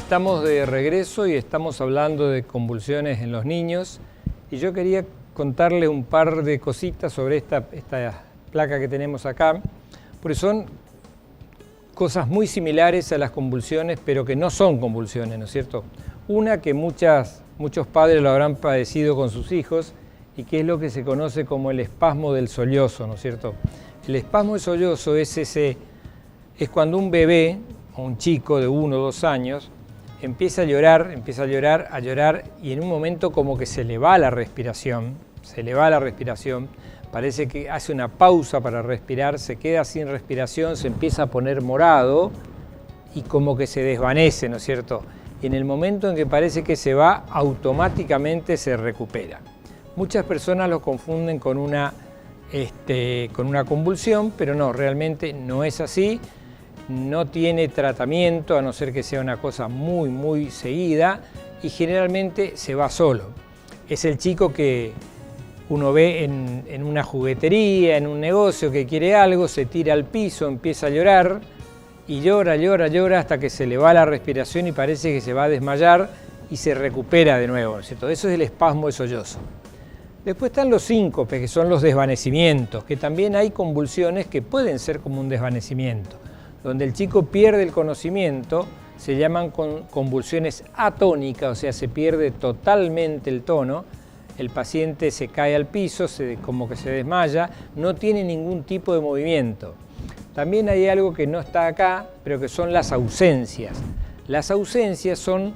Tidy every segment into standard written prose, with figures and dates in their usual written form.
Estamos de regreso y estamos hablando de convulsiones en los niños y yo quería contarle un par de cositas sobre esta placa que tenemos acá, porque son cosas muy similares a las convulsiones, pero que no son convulsiones, ¿no es cierto? Una que muchos padres lo habrán padecido con sus hijos y que es lo que se conoce como el espasmo del sollozo, ¿no es cierto? El espasmo del sollozo es cuando un bebé o un chico de 1 o 2 años empieza a llorar y en un momento como que se le va la respiración, parece que hace una pausa para respirar, se queda sin respiración, se empieza a poner morado y como que se desvanece, ¿no es cierto? Y en el momento en que parece que se va, automáticamente se recupera. Muchas personas lo confunden con una convulsión, pero no, realmente no es así. No tiene tratamiento, a no ser que sea una cosa muy seguida, y generalmente se va solo. Es el chico que uno ve en una juguetería, en un negocio, que quiere algo, se tira al piso, empieza a llorar, y llora hasta que se le va la respiración y parece que se va a desmayar y se recupera de nuevo, ¿no es cierto? Eso es el espasmo del sollozo. Después están los síncopes, que son los desvanecimientos, que también hay convulsiones que pueden ser como un desvanecimiento. Donde el chico pierde el conocimiento, se llaman convulsiones atónicas, o sea, se pierde totalmente el tono, el paciente se cae al piso, como que se desmaya, no tiene ningún tipo de movimiento. También hay algo que no está acá, pero que son las ausencias. Las ausencias son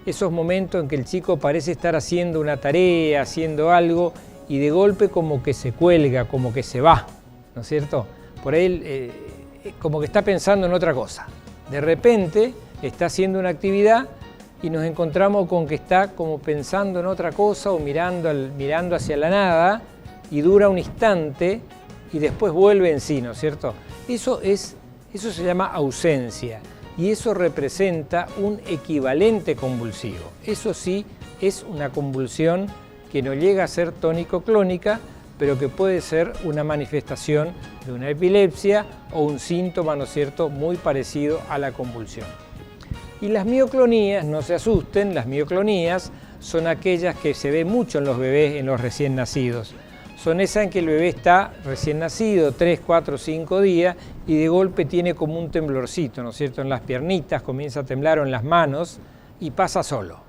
esos momentos en que el chico parece estar haciendo una tarea, haciendo algo, y de golpe como que se cuelga, como que se va, ¿no es cierto? Por ahí como que está pensando en otra cosa. De repente está haciendo una actividad y nos encontramos con que está como pensando en otra cosa o mirando hacia la nada, y dura un instante y después vuelve en sí, ¿no es cierto? Eso se llama ausencia y eso representa un equivalente convulsivo. Eso sí es una convulsión que no llega a ser tónico-clónica, pero que puede ser una manifestación de una epilepsia o un síntoma, ¿no es cierto?, muy parecido a la convulsión. Y las mioclonías, no se asusten, las mioclonías son aquellas que se ve mucho en los bebés, en los recién nacidos. Son esas en que el bebé está recién nacido, 3, 4, 5 días, y de golpe tiene como un temblorcito, ¿no es cierto?, en las piernitas, comienza a temblar, o en las manos, y pasa solo.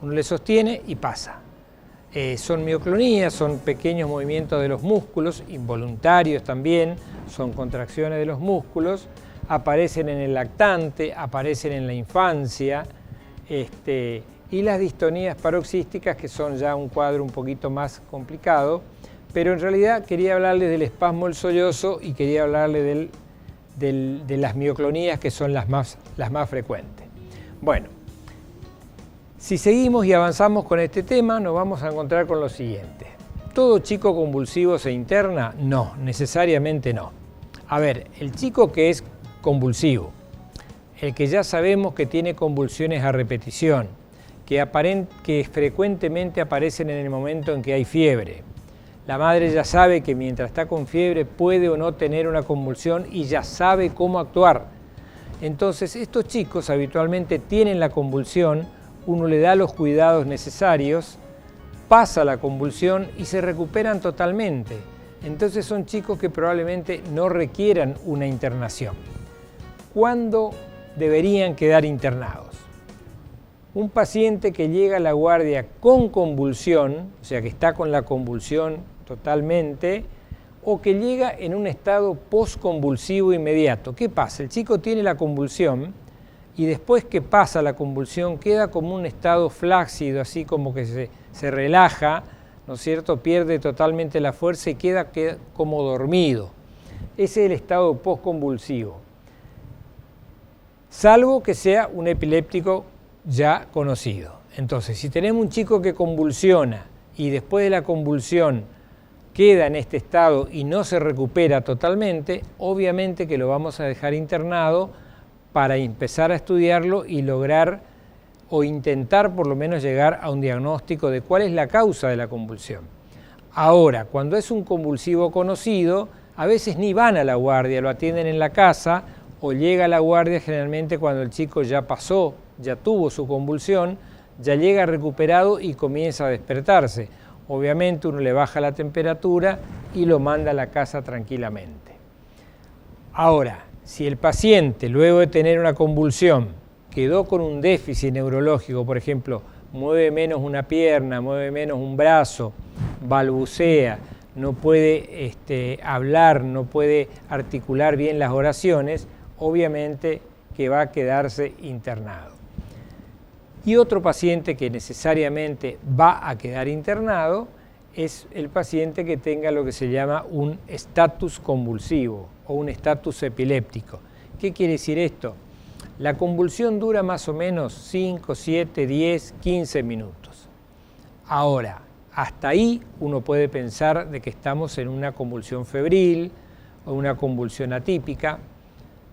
Uno le sostiene y pasa. Son mioclonías, son pequeños movimientos de los músculos, involuntarios también, son contracciones de los músculos, aparecen en el lactante, aparecen en la infancia, y las distonías paroxísticas, que son ya un cuadro un poquito más complicado, pero en realidad quería hablarles del espasmo del sollozo y quería hablarles de las mioclonías, que son las más frecuentes. Bueno. Si seguimos y avanzamos con este tema, nos vamos a encontrar con lo siguiente. ¿Todo chico convulsivo se interna? No, necesariamente no. A ver, el chico que es convulsivo, el que ya sabemos que tiene convulsiones a repetición, que frecuentemente aparecen en el momento en que hay fiebre. La madre ya sabe que mientras está con fiebre puede o no tener una convulsión y ya sabe cómo actuar. Entonces, estos chicos habitualmente tienen la convulsión, uno le da los cuidados necesarios, pasa la convulsión y se recuperan totalmente. Entonces son chicos que probablemente no requieran una internación. ¿Cuándo deberían quedar internados? Un paciente que llega a la guardia con convulsión, o sea que está con la convulsión totalmente, o que llega en un estado postconvulsivo inmediato. ¿Qué pasa? El chico tiene la convulsión, y después que pasa la convulsión queda como un estado flácido, así como que se relaja, ¿no es cierto?, pierde totalmente la fuerza y queda como dormido. Ese es el estado postconvulsivo. Salvo que sea un epiléptico ya conocido. Entonces, si tenemos un chico que convulsiona y después de la convulsión queda en este estado y no se recupera totalmente, obviamente que lo vamos a dejar internado para empezar a estudiarlo y lograr o intentar por lo menos llegar a un diagnóstico de cuál es la causa de la convulsión. Ahora, cuando es un convulsivo conocido, a veces ni van a la guardia, lo atienden en la casa o llega a la guardia generalmente cuando el chico ya pasó, ya tuvo su convulsión, ya llega recuperado y comienza a despertarse. Obviamente uno le baja la temperatura y lo manda a la casa tranquilamente. Ahora, si el paciente luego de tener una convulsión quedó con un déficit neurológico, por ejemplo, mueve menos una pierna, mueve menos un brazo, balbucea, no puede hablar, no puede articular bien las oraciones, obviamente que va a quedarse internado. Y otro paciente que necesariamente va a quedar internado es el paciente que tenga lo que se llama un estatus convulsivo o un estatus epiléptico. ¿Qué quiere decir esto? La convulsión dura más o menos 5, 7, 10, 15 minutos. Ahora, hasta ahí uno puede pensar de que estamos en una convulsión febril o una convulsión atípica,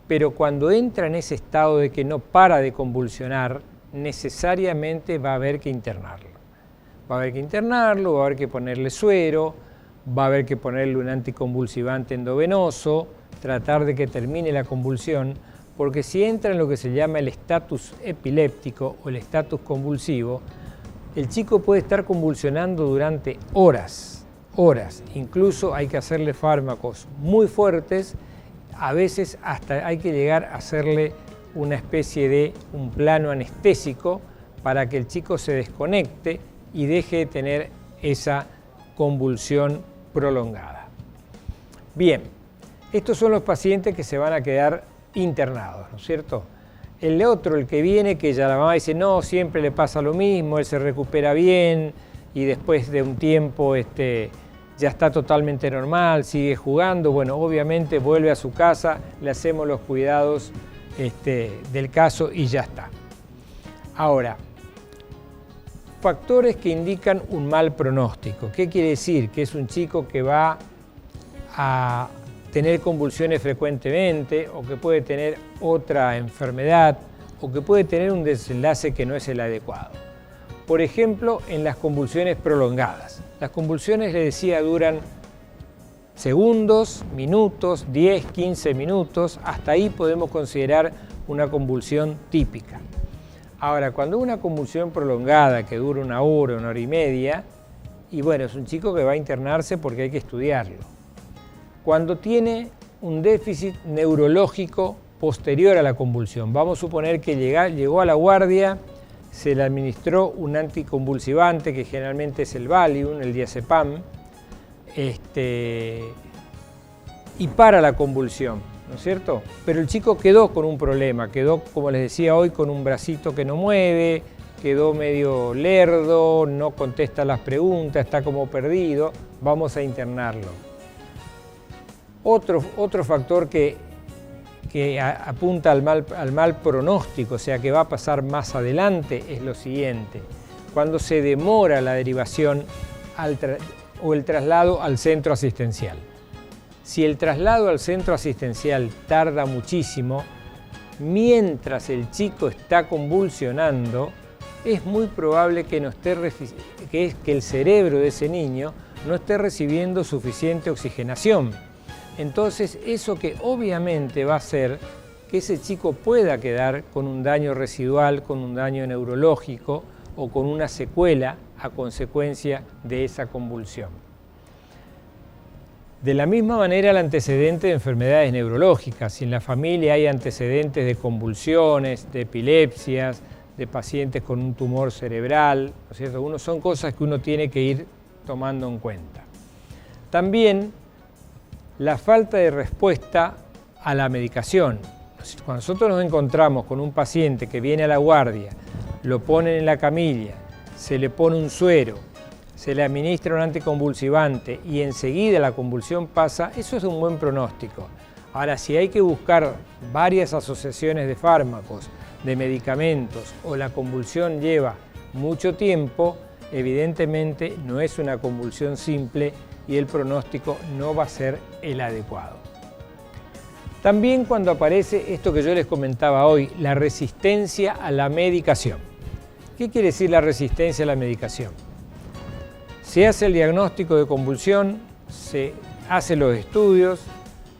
pero cuando entra en ese estado de que no para de convulsionar, necesariamente va a haber que internarlo. Va a haber que internarlo, va a haber que ponerle suero, va a haber que ponerle un anticonvulsivante endovenoso, tratar de que termine la convulsión, porque si entra en lo que se llama el estatus epiléptico o el estatus convulsivo, el chico puede estar convulsionando durante horas, incluso hay que hacerle fármacos muy fuertes, a veces hasta hay que llegar a hacerle una especie de un plano anestésico para que el chico se desconecte y deje de tener esa convulsión prolongada. Bien, estos son los pacientes que se van a quedar internados, ¿no es cierto? El otro, el que viene, que ya la mamá dice, no, siempre le pasa lo mismo, él se recupera bien y después de un tiempo ya está totalmente normal, sigue jugando, bueno, obviamente vuelve a su casa, le hacemos los cuidados del caso y ya está. Ahora, factores que indican un mal pronóstico. ¿Qué quiere decir? Que es un chico que va a tener convulsiones frecuentemente o que puede tener otra enfermedad o que puede tener un desenlace que no es el adecuado. Por ejemplo, en las convulsiones prolongadas. Las convulsiones, les decía, duran segundos, minutos, 10, 15 minutos, hasta ahí podemos considerar una convulsión típica. Ahora, cuando una convulsión prolongada que dura una hora y media, y bueno, es un chico que va a internarse porque hay que estudiarlo. Cuando tiene un déficit neurológico posterior a la convulsión, vamos a suponer que llegó a la guardia, se le administró un anticonvulsivante que generalmente es el Valium, el diazepam, y para la convulsión, ¿no es cierto? Pero el chico quedó con un problema, quedó, como les decía hoy, con un bracito que no mueve, quedó medio lerdo, no contesta las preguntas, está como perdido, vamos a internarlo. Otro factor que apunta al mal pronóstico, o sea que va a pasar más adelante, es lo siguiente. Cuando se demora la derivación o el traslado al centro asistencial. Si el traslado al centro asistencial tarda muchísimo, mientras el chico está convulsionando, es muy probable que el cerebro de ese niño no esté recibiendo suficiente oxigenación. Entonces, eso que obviamente va a hacer que ese chico pueda quedar con un daño residual, con un daño neurológico o con una secuela a consecuencia de esa convulsión. De la misma manera, el antecedente de enfermedades neurológicas. Si en la familia hay antecedentes de convulsiones, de epilepsias, de pacientes con un tumor cerebral, ¿no es cierto? Son cosas que uno tiene que ir tomando en cuenta. También la falta de respuesta a la medicación. Cuando nosotros nos encontramos con un paciente que viene a la guardia, lo ponen en la camilla, se le pone un suero, se le administra un anticonvulsivante y enseguida la convulsión pasa, eso es un buen pronóstico. Ahora, si hay que buscar varias asociaciones de fármacos, de medicamentos, o la convulsión lleva mucho tiempo, evidentemente no es una convulsión simple y el pronóstico no va a ser el adecuado. También cuando aparece esto que yo les comentaba hoy, la resistencia a la medicación. ¿Qué quiere decir la resistencia a la medicación? Se hace el diagnóstico de convulsión, se hacen los estudios,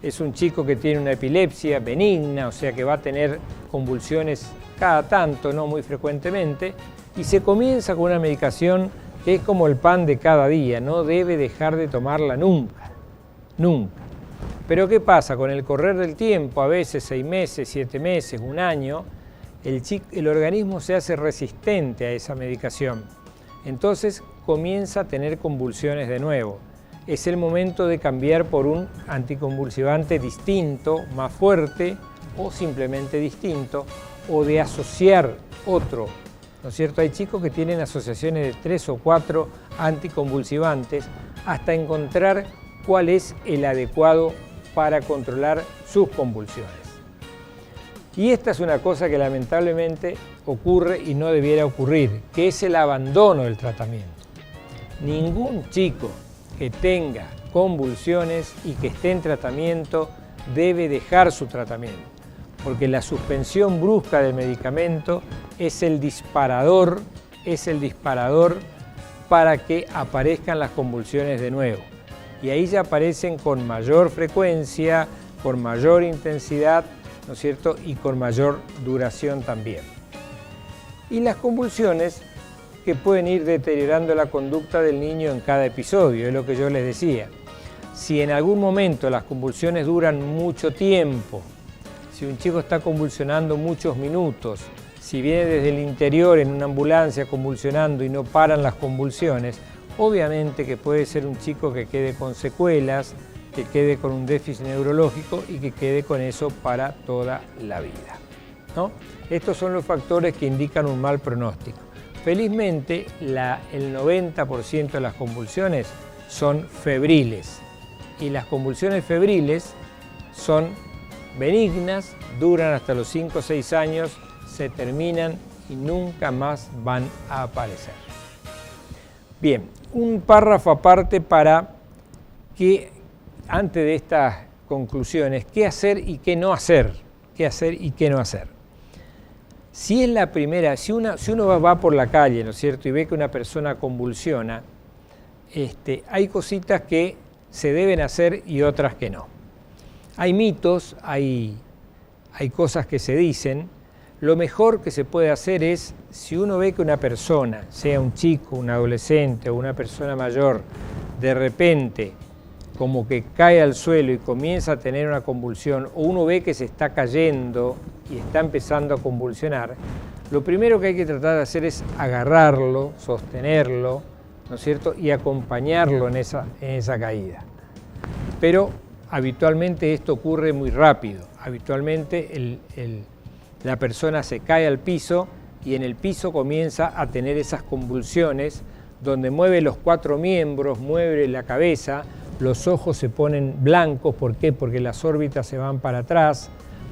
es un chico que tiene una epilepsia benigna, o sea que va a tener convulsiones cada tanto, no muy frecuentemente, y se comienza con una medicación que es como el pan de cada día, no debe dejar de tomarla nunca, nunca. Pero ¿qué pasa? Con el correr del tiempo, a veces 6 meses, 7 meses, un año, el organismo se hace resistente a esa medicación. Entonces comienza a tener convulsiones de nuevo. Es el momento de cambiar por un anticonvulsivante distinto, más fuerte o simplemente distinto, o de asociar otro, ¿no es cierto? Hay chicos que tienen asociaciones de 3 o 4 anticonvulsivantes hasta encontrar cuál es el adecuado para controlar sus convulsiones. Y esta es una cosa que lamentablemente ocurre y no debiera ocurrir, que es el abandono del tratamiento. Ningún chico que tenga convulsiones y que esté en tratamiento debe dejar su tratamiento, porque la suspensión brusca del medicamento es el disparador para que aparezcan las convulsiones de nuevo. Y ahí ya aparecen con mayor frecuencia, con mayor intensidad, ¿no es cierto? Y con mayor duración también. Y las convulsiones que pueden ir deteriorando la conducta del niño en cada episodio, es lo que yo les decía. Si en algún momento las convulsiones duran mucho tiempo, si un chico está convulsionando muchos minutos, si viene desde el interior en una ambulancia convulsionando y no paran las convulsiones, obviamente que puede ser un chico que quede con secuelas, que quede con un déficit neurológico y que quede con eso para toda la vida, ¿no? Estos son los factores que indican un mal pronóstico. Felizmente, el 90% de las convulsiones son febriles y las convulsiones febriles son benignas, duran hasta los 5 o 6 años, se terminan y nunca más van a aparecer. Bien, un párrafo aparte para que, antes de estas conclusiones, qué hacer y qué no hacer. ¿Qué hacer y qué no hacer? Si es la primera, si uno va por la calle, ¿no es cierto?, y ve que una persona convulsiona, hay cositas que se deben hacer y otras que no. Hay mitos, hay cosas que se dicen. Lo mejor que se puede hacer es, si uno ve que una persona, sea un chico, un adolescente o una persona mayor, de repente como que cae al suelo y comienza a tener una convulsión, o uno ve que se está cayendo y está empezando a convulsionar, lo primero que hay que tratar de hacer es agarrarlo, sostenerlo, ¿no es cierto?, y acompañarlo en esa caída. Pero habitualmente esto ocurre muy rápido. Habitualmente la persona se cae al piso y en el piso comienza a tener esas convulsiones donde mueve los 4 miembros, mueve la cabeza, los ojos se ponen blancos. ¿Por qué? Porque las órbitas se van para atrás,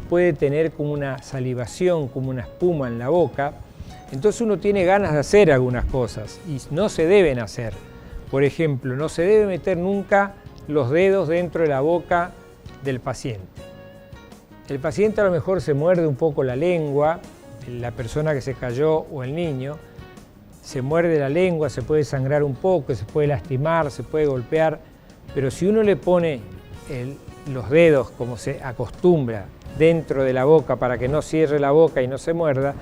puede tener como una salivación, como una espuma en la boca. Entonces uno tiene ganas de hacer algunas cosas y no se deben hacer. Por ejemplo, no se debe meter nunca los dedos dentro de la boca del paciente. El paciente a lo mejor se muerde un poco la lengua, la persona que se cayó o el niño, se muerde la lengua, se puede sangrar un poco, se puede lastimar, se puede golpear, pero si uno le pone los dedos, como se acostumbra, dentro de la boca para que no cierre la boca y no se muerda,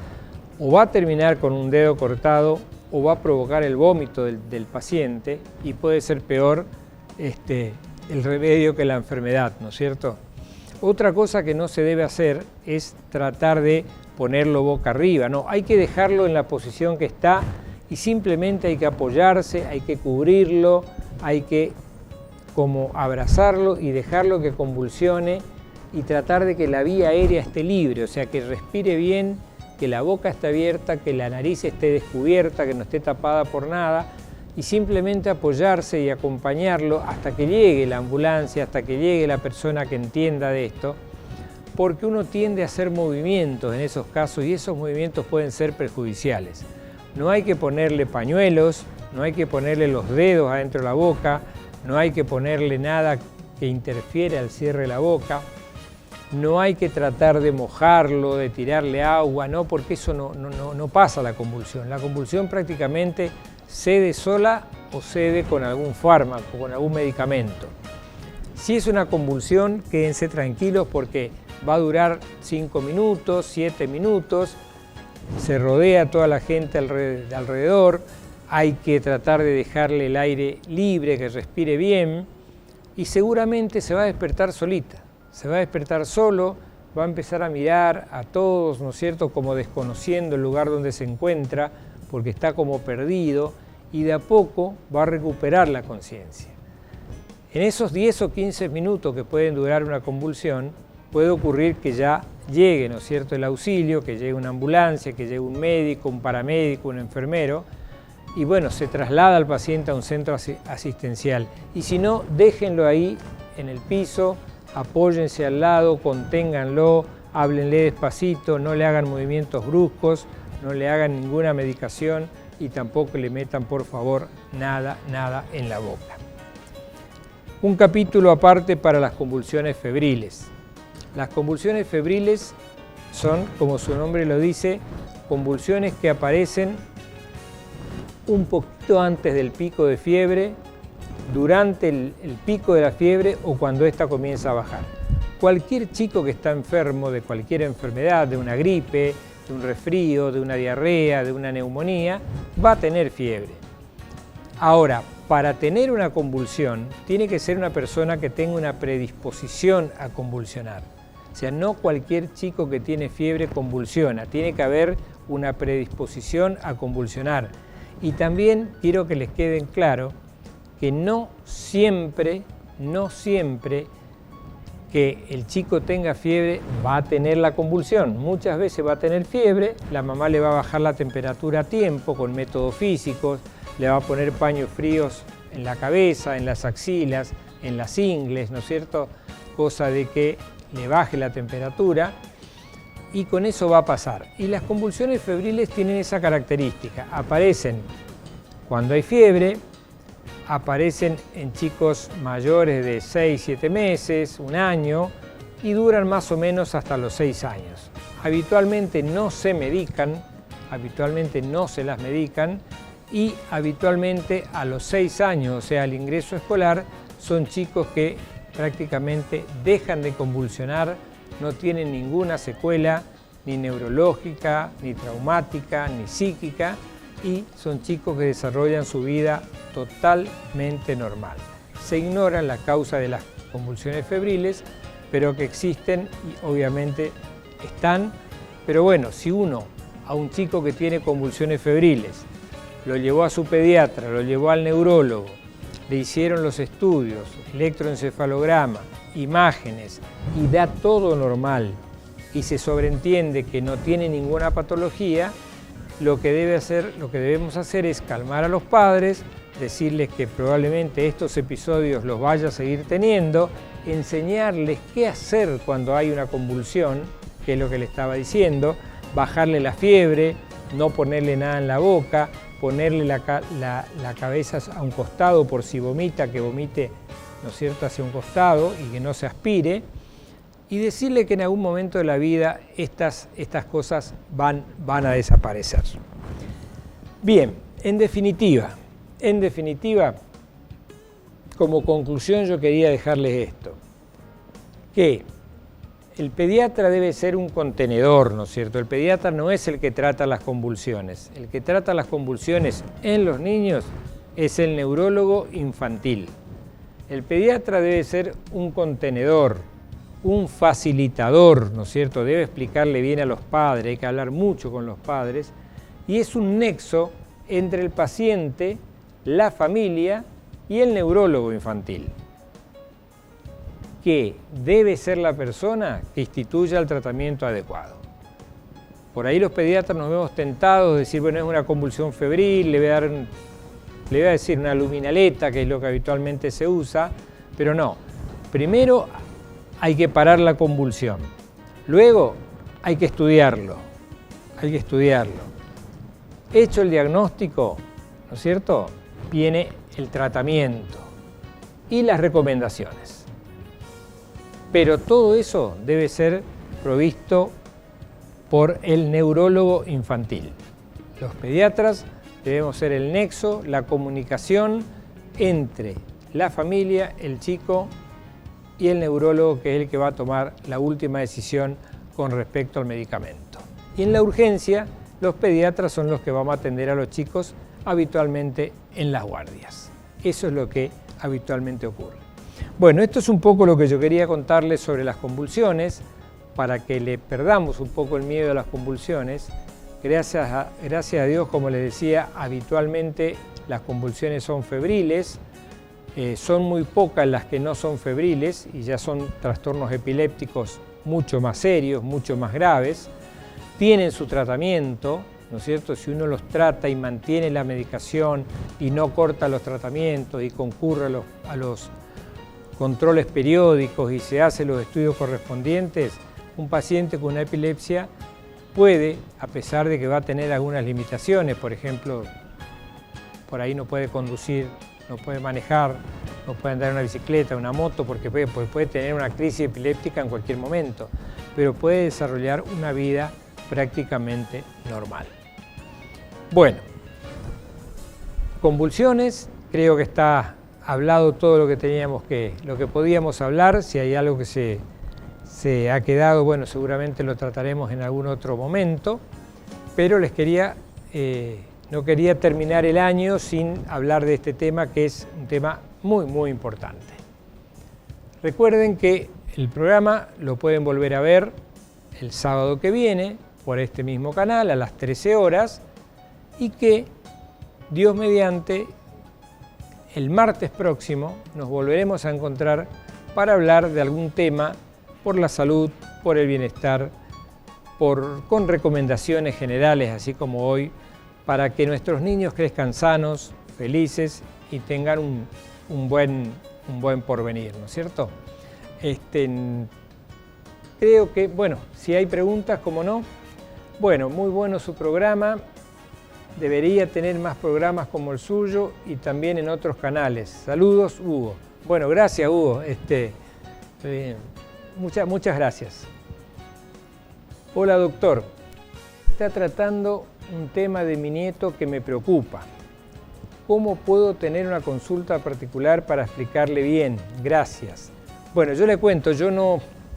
o va a terminar con un dedo cortado o va a provocar el vómito del paciente y puede ser peor el remedio que la enfermedad, ¿no es cierto? Otra cosa que no se debe hacer es tratar de ponerlo boca arriba, no, hay que dejarlo en la posición que está y simplemente hay que apoyarse, hay que cubrirlo, hay que como abrazarlo y dejarlo que convulsione y tratar de que la vía aérea esté libre, o sea, que respire bien, que la boca esté abierta, que la nariz esté descubierta, que no esté tapada por nada, y simplemente apoyarse y acompañarlo hasta que llegue la ambulancia, hasta que llegue la persona que entienda de esto, porque uno tiende a hacer movimientos en esos casos y esos movimientos pueden ser perjudiciales. No hay que ponerle pañuelos, no hay que ponerle los dedos adentro de la boca, no hay que ponerle nada que interfiere al cierre de la boca, no hay que tratar de mojarlo, de tirarle agua, no, porque eso no pasa la convulsión. La convulsión prácticamente cede sola o cede con algún fármaco, con algún medicamento. Si es una convulsión, quédense tranquilos porque va a durar 5 minutos, 7 minutos, se rodea a toda la gente alrededor, hay que tratar de dejarle el aire libre, que respire bien y seguramente se va a despertar solita, se va a despertar solo, va a empezar a mirar a todos, ¿no es cierto?, como desconociendo el lugar donde se encuentra, porque está como perdido y de a poco va a recuperar la conciencia. En esos 10 o 15 minutos que pueden durar una convulsión, puede ocurrir que ya llegue, ¿no es cierto?, el auxilio, que llegue una ambulancia, que llegue un médico, un paramédico, un enfermero, y bueno, se traslada al paciente a un centro asistencial. Y si no, déjenlo ahí en el piso, apóyense al lado, conténganlo, háblenle despacito, no le hagan movimientos bruscos, no le hagan ninguna medicación y tampoco le metan, por favor, nada en la boca. Un capítulo aparte para las convulsiones febriles. Las convulsiones febriles son, como su nombre lo dice, convulsiones que aparecen un poquito antes del pico de fiebre, durante el pico de la fiebre o cuando ésta comienza a bajar. Cualquier chico que está enfermo de cualquier enfermedad, de una gripe, de un resfrío, de una diarrea, de una neumonía, va a tener fiebre. Ahora, para tener una convulsión, tiene que ser una persona que tenga una predisposición a convulsionar. O sea, no cualquier chico que tiene fiebre convulsiona, tiene que haber una predisposición a convulsionar. Y también quiero que les quede claro que no siempre que el chico tenga fiebre va a tener la convulsión. Muchas veces va a tener fiebre, la mamá le va a bajar la temperatura a tiempo con métodos físicos, le va a poner paños fríos en la cabeza, en las axilas, en las ingles, ¿no es cierto? Cosa de que le baje la temperatura y con eso va a pasar. Y las convulsiones febriles tienen esa característica, aparecen cuando hay fiebre, aparecen en chicos mayores de 6, 7 meses, un año y duran más o menos hasta los 6 años. Habitualmente no se medican, habitualmente no se las medican y habitualmente a los 6 años, o sea, al ingreso escolar, son chicos que prácticamente dejan de convulsionar, no tienen ninguna secuela, ni neurológica, ni traumática, ni psíquica, y son chicos que desarrollan su vida totalmente normal. Se ignoran la causa de las convulsiones febriles, pero que existen y obviamente están. Pero bueno, si uno a un chico que tiene convulsiones febriles lo llevó a su pediatra, lo llevó al neurólogo, le hicieron los estudios, electroencefalograma, imágenes y da todo normal y se sobreentiende que no tiene ninguna patología, lo que debemos hacer es calmar a los padres, decirles que probablemente estos episodios los vaya a seguir teniendo, enseñarles qué hacer cuando hay una convulsión, que es lo que le estaba diciendo, bajarle la fiebre, no ponerle nada en la boca, ponerle la cabeza a un costado por si vomita, que vomite, ¿no es cierto?, hacia un costado y que no se aspire, y decirle que en algún momento de la vida estas cosas van a desaparecer. Bien, en definitiva, como conclusión yo quería dejarles esto, que el pediatra debe ser un contenedor, ¿no es cierto? El pediatra no es el que trata las convulsiones. El que trata las convulsiones en los niños es el neurólogo infantil. El pediatra debe ser un contenedor, un facilitador, ¿no es cierto? Debe explicarle bien a los padres, hay que hablar mucho con los padres, y es un nexo entre el paciente, la familia y el neurólogo infantil, que debe ser la persona que instituya el tratamiento adecuado. Por ahí los pediatras nos vemos tentados de decir, bueno, es una convulsión febril, le voy a decir una luminaleta, que es lo que habitualmente se usa, pero no. Primero hay que parar la convulsión, luego hay que estudiarlo. Hecho el diagnóstico, ¿no es cierto?, viene el tratamiento y las recomendaciones. Pero todo eso debe ser provisto por el neurólogo infantil. Los pediatras debemos ser el nexo, la comunicación entre la familia, el chico y el neurólogo, que es el que va a tomar la última decisión con respecto al medicamento. Y en la urgencia, los pediatras son los que vamos a atender a los chicos habitualmente en las guardias. Eso es lo que habitualmente ocurre. Bueno, esto es un poco lo que yo quería contarles sobre las convulsiones, para que le perdamos un poco el miedo a las convulsiones. Gracias a Dios, como les decía, habitualmente las convulsiones son febriles, son muy pocas las que no son febriles y ya son trastornos epilépticos mucho más serios, mucho más graves. Tienen su tratamiento, ¿no es cierto? Si uno los trata y mantiene la medicación y no corta los tratamientos y concurre a los controles periódicos y se hacen los estudios correspondientes, un paciente con una epilepsia puede, a pesar de que va a tener algunas limitaciones, por ejemplo, por ahí no puede conducir, no puede manejar, no puede andar en una bicicleta, una moto, porque puede tener una crisis epiléptica en cualquier momento, pero puede desarrollar una vida prácticamente normal. Bueno, convulsiones, creo que está hablado todo lo que podíamos hablar. Si hay algo que se ha quedado, bueno, seguramente lo trataremos en algún otro momento, pero no quería terminar el año sin hablar de este tema, que es un tema muy, muy importante. Recuerden que el programa lo pueden volver a ver el sábado que viene por este mismo canal a las 13 horas y que, Dios mediante, el martes próximo nos volveremos a encontrar para hablar de algún tema por la salud, por el bienestar, con recomendaciones generales, así como hoy, para que nuestros niños crezcan sanos, felices y tengan un buen porvenir, ¿no es cierto? Creo que, bueno, si hay preguntas, ¿cómo no? Bueno, muy bueno su programa. Debería tener más programas como el suyo y también en otros canales. Saludos, Hugo. Bueno, gracias, Hugo. Muchas gracias. Hola, doctor. Está tratando un tema de mi nieto que me preocupa. ¿Cómo puedo tener una consulta particular para explicarle bien? Gracias. Bueno, yo le cuento,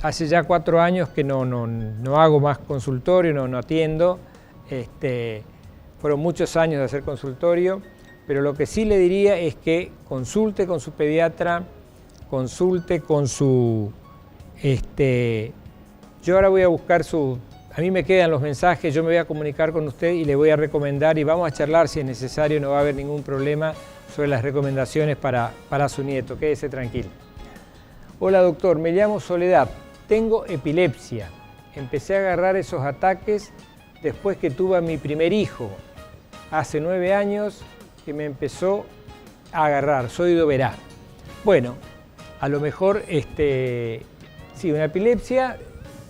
hace ya 4 años que no hago más consultorio, no atiendo. Fueron muchos años de hacer consultorio, pero lo que sí le diría es que consulte con su pediatra, consulte con su... yo ahora voy a buscar a mí me quedan los mensajes, yo me voy a comunicar con usted y le voy a recomendar y vamos a charlar si es necesario, no va a haber ningún problema sobre las recomendaciones para su nieto, quédese tranquilo. Hola doctor, me llamo Soledad, tengo epilepsia, empecé a agarrar esos ataques después que tuve a mi primer hijo, hace 9 años que me empezó a agarrar, soy de Oberá. Bueno, a lo mejor, sí, una epilepsia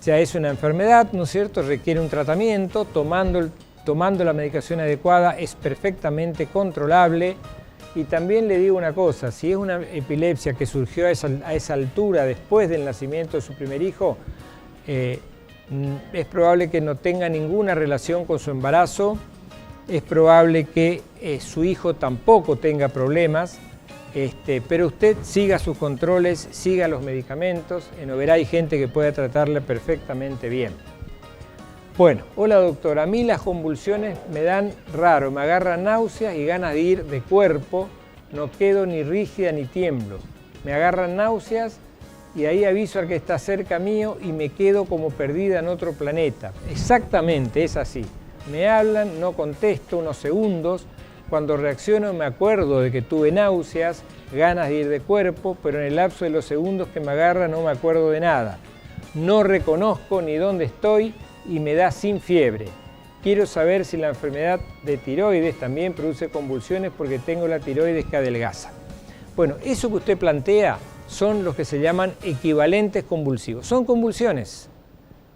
ya es una enfermedad, ¿no es cierto? Requiere un tratamiento, tomando la medicación adecuada es perfectamente controlable. Y también le digo una cosa, si es una epilepsia que surgió a esa altura después del nacimiento de su primer hijo, es probable que no tenga ninguna relación con su embarazo, es probable que su hijo tampoco tenga problemas, pero usted siga sus controles, siga los medicamentos, en Oberá hay gente que puede tratarle perfectamente bien. Bueno, hola doctor, a mí las convulsiones me dan raro, me agarran náuseas y ganas de ir de cuerpo, no quedo ni rígida ni tiemblo, me agarran náuseas y ahí aviso al que está cerca mío y me quedo como perdida en otro planeta. Exactamente, es así. Me hablan, no contesto unos segundos, cuando reacciono me acuerdo de que tuve náuseas, ganas de ir de cuerpo, pero en el lapso de los segundos que me agarra no me acuerdo de nada. No reconozco ni dónde estoy y me da sin fiebre. Quiero saber si la enfermedad de tiroides también produce convulsiones porque tengo la tiroides que adelgaza. Bueno, eso que usted plantea son los que se llaman equivalentes convulsivos. Son convulsiones,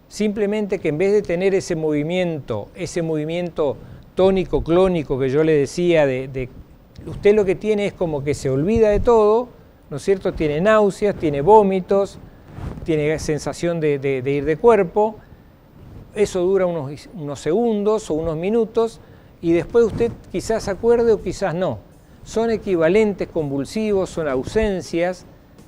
simplemente que en vez de tener ese movimiento tónico-clónico que yo le decía, usted lo que tiene es como que se olvida de todo, ¿no es cierto? Tiene náuseas, tiene vómitos, tiene sensación de ir de cuerpo. Eso dura unos segundos o unos minutos y después usted quizás acuerde o quizás no. Son equivalentes convulsivos, son ausencias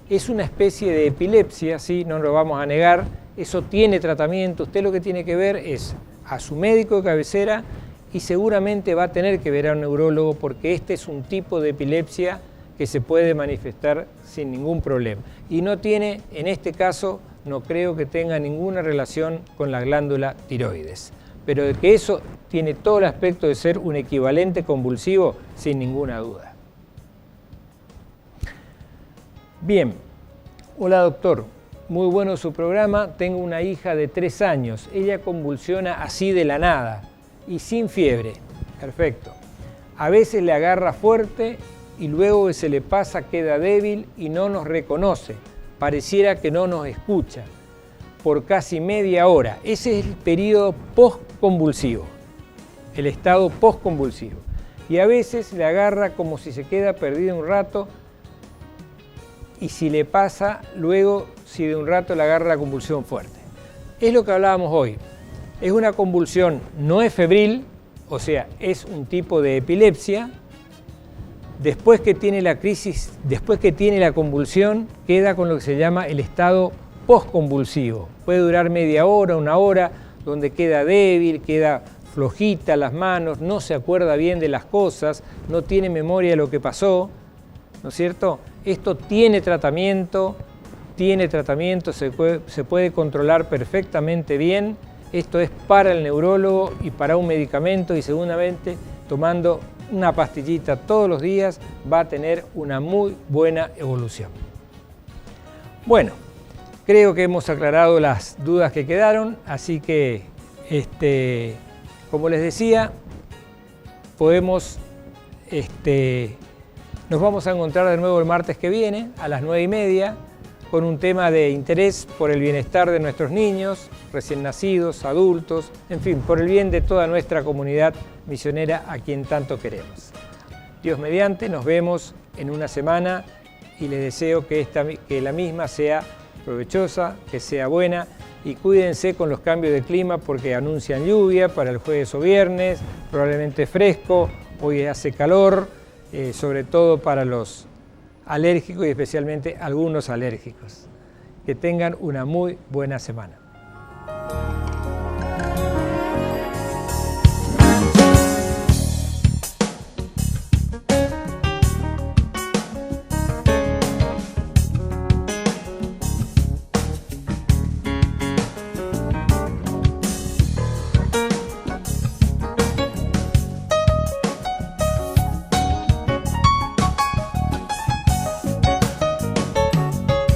Es una especie de epilepsia, ¿sí? No lo vamos a negar, eso tiene tratamiento. Usted lo que tiene que ver es a su médico de cabecera y seguramente va a tener que ver a un neurólogo porque este es un tipo de epilepsia que se puede manifestar sin ningún problema. Y no tiene, en este caso, no creo que tenga ninguna relación con la glándula tiroides. Pero de que eso tiene todo el aspecto de ser un equivalente convulsivo, sin ninguna duda. Bien, hola doctor, muy bueno su programa, tengo una hija de 3 años, ella convulsiona así de la nada y sin fiebre, perfecto. A veces le agarra fuerte y luego que se le pasa queda débil y no nos reconoce, pareciera que no nos escucha, por casi media hora. Ese es el periodo postconvulsivo, el estado postconvulsivo. Y a veces le agarra como si se queda perdido un rato y si le pasa, luego si de un rato le agarra la convulsión fuerte. Es lo que hablábamos hoy. Es una convulsión, no es febril, o sea, es un tipo de epilepsia. Después que tiene la crisis, después que tiene la convulsión, queda con lo que se llama el estado postconvulsivo. Puede durar media hora, una hora, donde queda débil, queda flojita las manos, no se acuerda bien de las cosas, no tiene memoria de lo que pasó, ¿no es cierto? Esto tiene tratamiento, se puede controlar perfectamente bien. Esto es para el neurólogo y para un medicamento y seguramente tomando una pastillita todos los días va a tener una muy buena evolución. Bueno, creo que hemos aclarado las dudas que quedaron, así que, como les decía, nos vamos a encontrar de nuevo el martes que viene a las 9:30 con un tema de interés por el bienestar de nuestros niños, recién nacidos, adultos, en fin, por el bien de toda nuestra comunidad misionera a quien tanto queremos. Dios mediante, nos vemos en una semana y les deseo que la misma sea provechosa, que sea buena y cuídense con los cambios de clima porque anuncian lluvia para el jueves o viernes, probablemente fresco, hoy hace calor, sobre todo para los alérgicos y especialmente algunos alérgicos. Que tengan una muy buena semana.